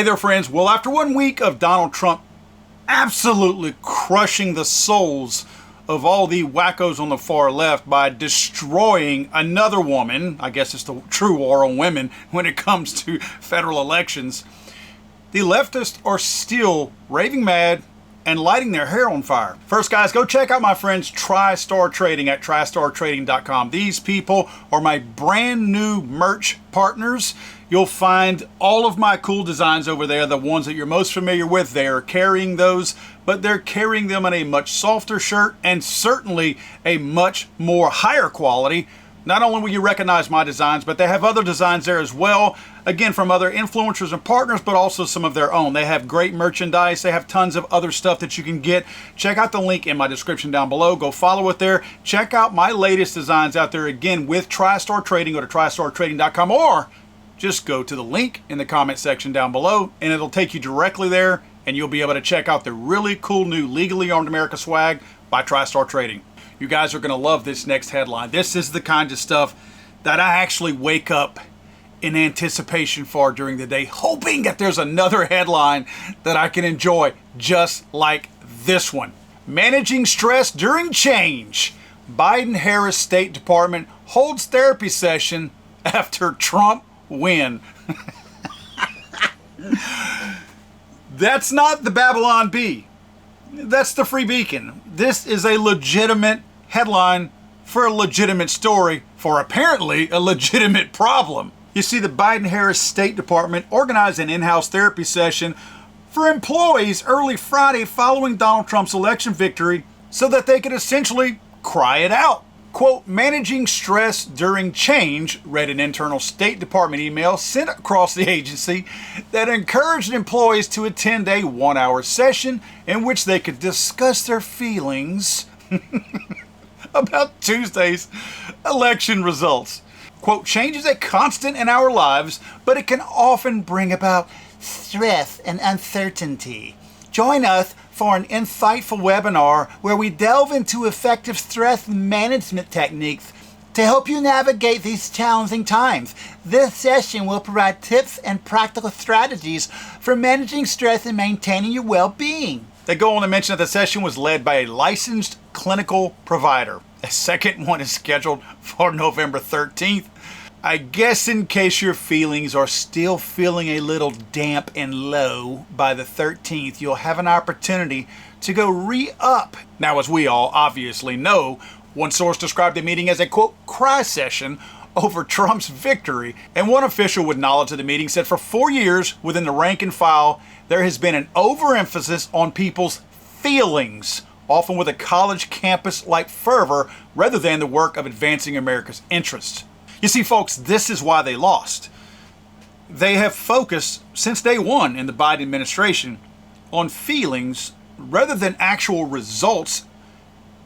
Hey there, friends. Well, after 1 week of Donald Trump absolutely crushing the souls of all the wackos on the far left by destroying another woman, I guess it's the true war on women when it comes to federal elections, the leftists are still raving mad and lighting their hair on fire. First, guys, go check out my friends TriStar Trading at tristartrading.com. These people are my brand new merch partners. You'll find all of my cool designs over there, the ones that you're most familiar with. They are carrying those, but they're carrying them in a much softer shirt and certainly a much more higher quality. Not only will you recognize my designs, but they have other designs there as well. Again, from other influencers and partners, but also some of their own. They have great merchandise. They have tons of other stuff that you can get. Check out the link in my description down below. Go follow it there. Check out my latest designs out there, again, with TriStar Trading. Go to tristartrading.com or just go to the link in the comment section down below and it'll take you directly there and you'll be able to check out the really cool new Legally Armed America swag by TriStar Trading. You guys are going to love this next headline. This is the kind of stuff that I actually wake up in anticipation for during the day, hoping that there's another headline that I can enjoy just like this one. Managing stress during change. Biden-Harris State Department holds therapy session after Trump win. That's not the Babylon Bee. That's the Free Beacon. This is a legitimate headline for a legitimate story for apparently a legitimate problem. You see, the Biden-Harris State Department organized an in-house therapy session for employees early Friday following Donald Trump's election victory so that they could essentially cry it out. Quote, managing stress during change, read an internal State Department email sent across the agency that encouraged employees to attend a 1-hour session in which they could discuss their feelings about Tuesday's election results. Quote, change is a constant in our lives, but it can often bring about stress and uncertainty. Join us for an insightful webinar where we delve into effective stress management techniques to help you navigate these challenging times. This session will provide tips and practical strategies for managing stress and maintaining your well-being. They go on to mention that the session was led by a licensed clinical provider. A second one is scheduled for November 13th. I guess in case your feelings are still feeling a little damp and low by the 13th, you'll have an opportunity to go re-up. Now, as we all obviously know, one source described the meeting as a, quote, cry session over Trump's victory. And one official with knowledge of the meeting said for 4 years within the rank and file, there has been an overemphasis on people's feelings, often with a college campus-like fervor rather than the work of advancing America's interests. You see, folks, this is why they lost. They have focused since day one in the Biden administration on feelings rather than actual results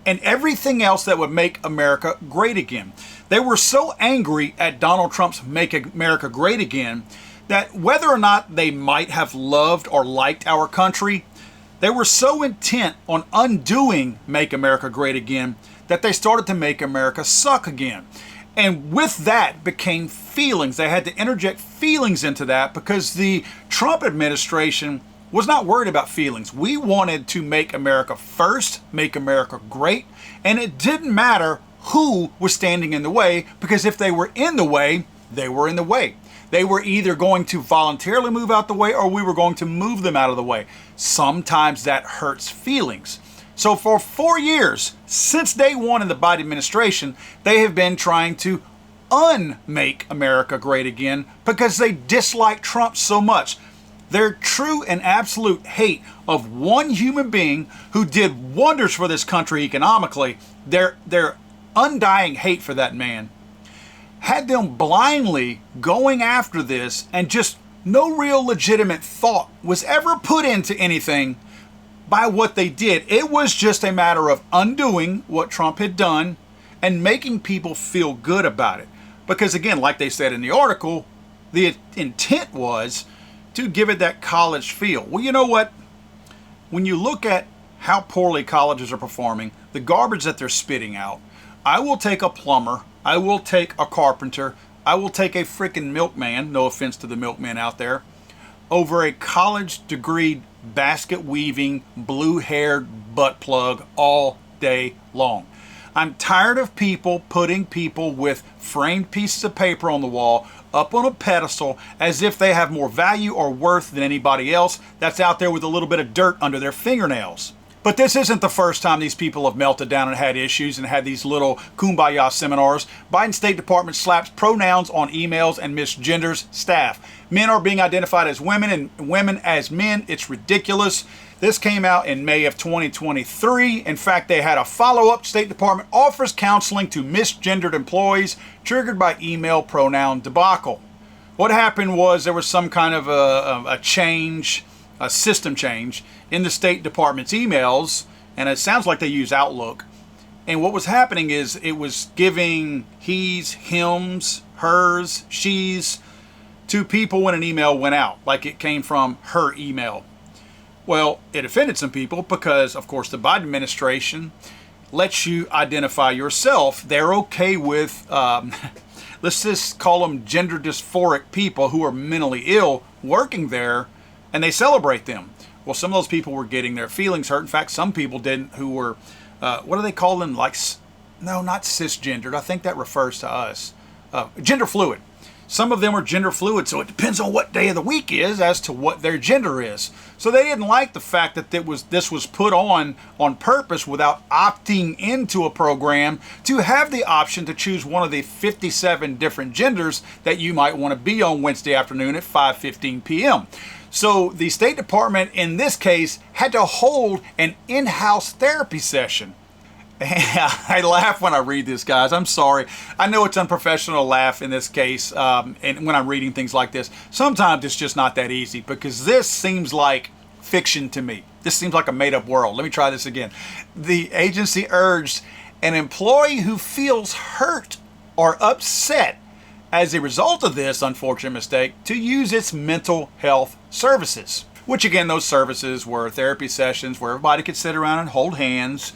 and everything else that would make America great again. They were so angry at Donald Trump's Make America Great Again that whether or not they might have loved or liked our country, they were so intent on undoing Make America Great Again that they started to make America suck again. And with that became feelings. They had to interject feelings into that because the Trump administration was not worried about feelings. We wanted to make America first, make America great, and it didn't matter who was standing in the way, because if they were in the way, they were in the way. They were either going to voluntarily move out the way or we were going to move them out of the way. Sometimes that hurts feelings. So for 4 years, since day one in the Biden administration, they have been trying to unmake America great again because they dislike Trump so much. Their true and absolute hate of one human being who did wonders for this country economically, their undying hate for that man, had them blindly going after this, and just no real legitimate thought was ever put into anything by what they did. It was just a matter of undoing what Trump had done and making people feel good about it. Because again, like they said in the article, the intent was to give it that college feel. Well, you know what? When you look at how poorly colleges are performing, the garbage that they're spitting out, I will take a plumber, I will take a carpenter, I will take a freaking milkman, no offense to the milkman out there, over a college degree basket weaving, blue haired butt plug all day long. I'm tired of people putting people with framed pieces of paper on the wall up on a pedestal as if they have more value or worth than anybody else that's out there with a little bit of dirt under their fingernails. But this isn't the first time these people have melted down and had issues and had these little kumbaya seminars. Biden's State Department slaps pronouns on emails and misgenders staff. Men are being identified as women and women as men. It's ridiculous. This came out in May of 2023. In fact, they had a follow-up. State Department offers counseling to misgendered employees triggered by email pronoun debacle. What happened was there was some kind of a change, a system change in the State Department's emails, and it sounds like they use Outlook. And what was happening is it was giving he's, hims, hers, she's to people when an email went out, like it came from her email. Well, it offended some people because, of course, the Biden administration lets you identify yourself. They're okay with, let's just call them gender dysphoric people who are mentally ill working there, and they celebrate them. Well, some of those people were getting their feelings hurt. In fact, some people didn't, who were, what do they call them? Like, no, not cisgendered. I think that refers to us. Gender fluid. Some of them are gender fluid, so it depends on what day of the week is as to what their gender is. So they didn't like the fact that this was put on purpose without opting into a program to have the option to choose one of the 57 different genders that you might want to be on Wednesday afternoon at 5:15 p.m. So the State Department, in this case, had to hold an in-house therapy session. I laugh when I read this, guys. I'm sorry. I know it's unprofessional to laugh in this case, and when I'm reading things like this. Sometimes it's just not that easy because this seems like fiction to me. This seems like a made-up world. Let me try this again. The agency urged an employee who feels hurt or upset as a result of this unfortunate mistake to use its mental health services, which again, those services were therapy sessions where everybody could sit around and hold hands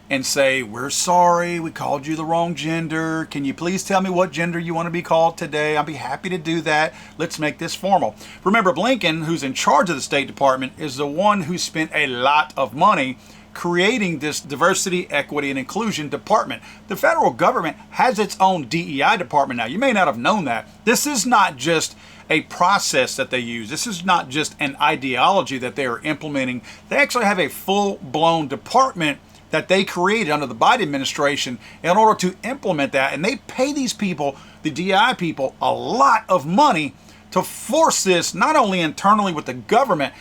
and say, we're sorry, we called you the wrong gender. Can you please tell me what gender you want to be called today? I'll be happy to do that. Let's make this formal. Remember, Blinken, who's in charge of the State Department, is the one who spent a lot of money creating this diversity, equity, and inclusion department. The federal government has its own DEI department now. You may not have known that. This is not just a process that they use. This is not just an ideology that they are implementing. They actually have a full-blown department that they created under the Biden administration in order to implement that. And they pay these people, the DEI people, a lot of money to force this, not only internally with the government,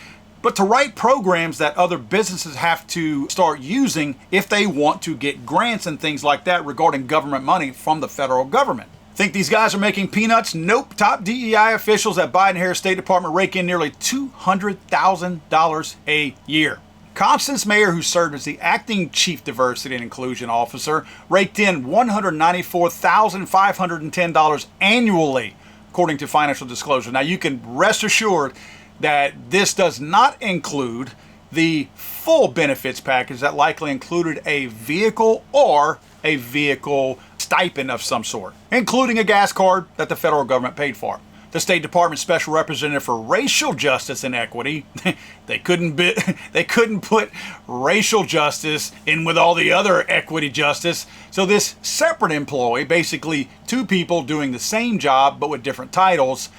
but to write programs that other businesses have to start using if they want to get grants and things like that regarding government money from the federal government. Think these guys are making peanuts? Nope. Top DEI officials at Biden-Harris State Department rake in nearly $200,000 a year. Constance Mayer, who served as the acting chief diversity and inclusion officer, raked in $194,510 annually, according to financial disclosure. Now, you can rest assured that this does not include the full benefits package that likely included a vehicle or a vehicle stipend of some sort, including a gas card that the federal government paid for. The State Department Special Representative for Racial Justice and Equity, they couldn't put racial justice in with all the other equity justice. So this separate employee, basically two people doing the same job but with different titles,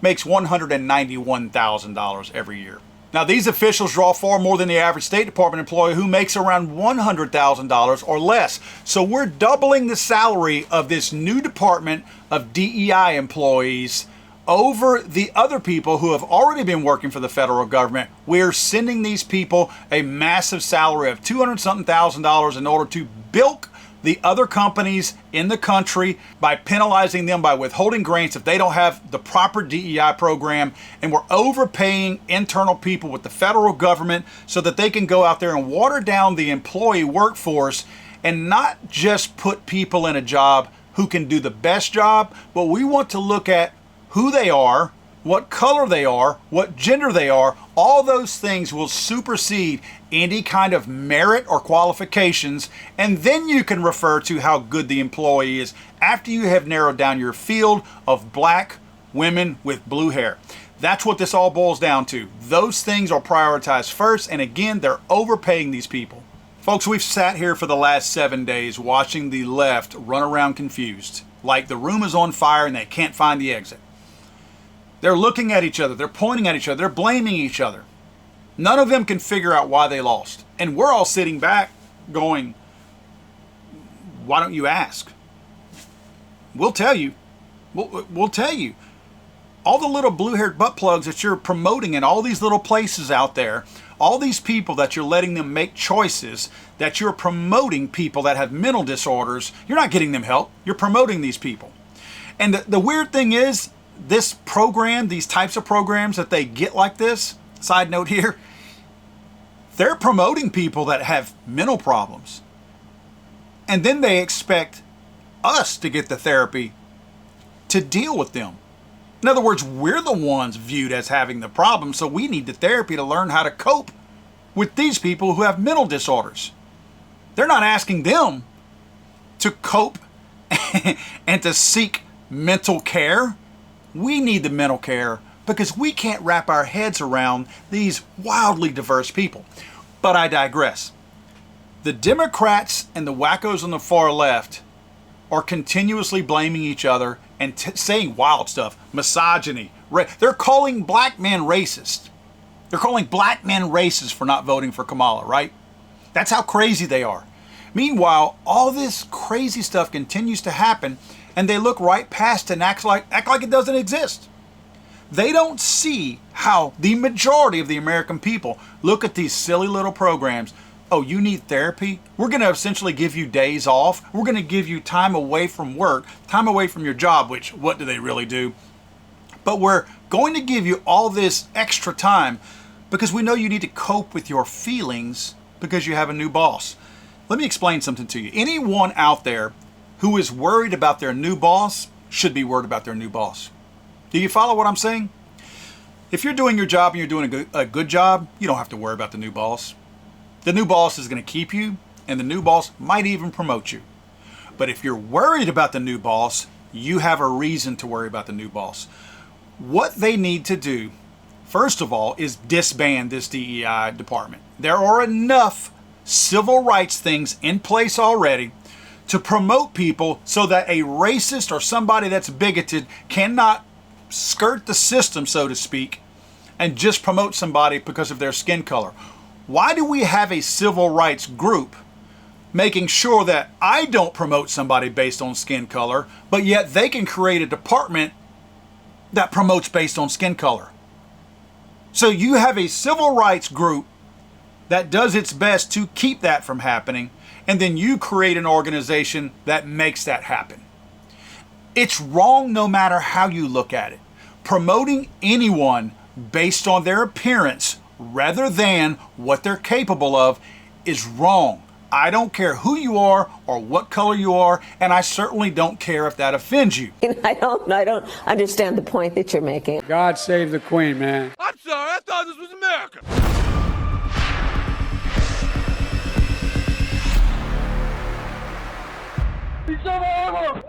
makes $191,000 every year. Now, these officials draw far more than the average State Department employee who makes around $100,000 or less. So we're doubling the salary of this new department of DEI employees over the other people who have already been working for the federal government. We're sending these people a massive salary of $200,000 in order to bilk the other companies in the country by penalizing them by withholding grants if they don't have the proper DEI program. And we're overpaying internal people with the federal government so that they can go out there and water down the employee workforce and not just put people in a job who can do the best job, but we want to look at who they are, what color they are, what gender they are. All those things will supersede any kind of merit or qualifications, and then you can refer to how good the employee is after you have narrowed down your field of black women with blue hair. That's what this all boils down to. Those things are prioritized first, and again, they're overpaying these people. Folks, we've sat here for the last 7 days watching the left run around confused, like the room is on fire and they can't find the exit. They're looking at each other, they're pointing at each other, they're blaming each other. None of them can figure out why they lost. And we're all sitting back going, why don't you ask? We'll tell you. We'll tell you. All the little blue-haired butt plugs that you're promoting in all these little places out there, all these people that you're letting them make choices, that you're promoting people that have mental disorders, you're not getting them help. You're promoting these people. And the weird thing is, this program, these types of programs that they get like this, side note here, they're promoting people that have mental problems. And then they expect us to get the therapy to deal with them. In other words, we're the ones viewed as having the problem, so we need the therapy to learn how to cope with these people who have mental disorders. They're not asking them to cope and to seek mental care. We need the mental care because we can't wrap our heads around these wildly diverse people. But I digress. The Democrats and the wackos on the far left are continuously blaming each other and saying wild stuff. Misogyny. They're calling black men racist. They're calling black men racist for not voting for Kamala, right? That's how crazy they are. Meanwhile, all this crazy stuff continues to happen, and they look right past it and act like it doesn't exist. They don't see how the majority of the American people look at these silly little programs. Oh, you need therapy? We're going to essentially give you days off. We're going to give you time away from work, time away from your job, which what do they really do? But we're going to give you all this extra time because we know you need to cope with your feelings because you have a new boss. Let me explain something to you. Anyone out there who is worried about their new boss should be worried about their new boss. Do you follow what I'm saying? If you're doing your job and you're doing a good job, you don't have to worry about the new boss. The new boss is going to keep you, and the new boss might even promote you. But if you're worried about the new boss, you have a reason to worry about the new boss. What they need to do, first of all, is disband this DEI department. There are enough civil rights things in place already to promote people so that a racist or somebody that's bigoted cannot skirt the system, so to speak, and just promote somebody because of their skin color. Why do we have a civil rights group making sure that I don't promote somebody based on skin color, but yet they can create a department that promotes based on skin color? So you have a civil rights group that does its best to keep that from happening, and then you create an organization that makes that happen. It's wrong no matter how you look at it. Promoting anyone based on their appearance rather than what they're capable of is wrong. I don't care who you are or what color you are, and I certainly don't care if that offends you. I don't understand the point that you're making. God save the Queen, man. I'm sorry, I thought this was America. It's over.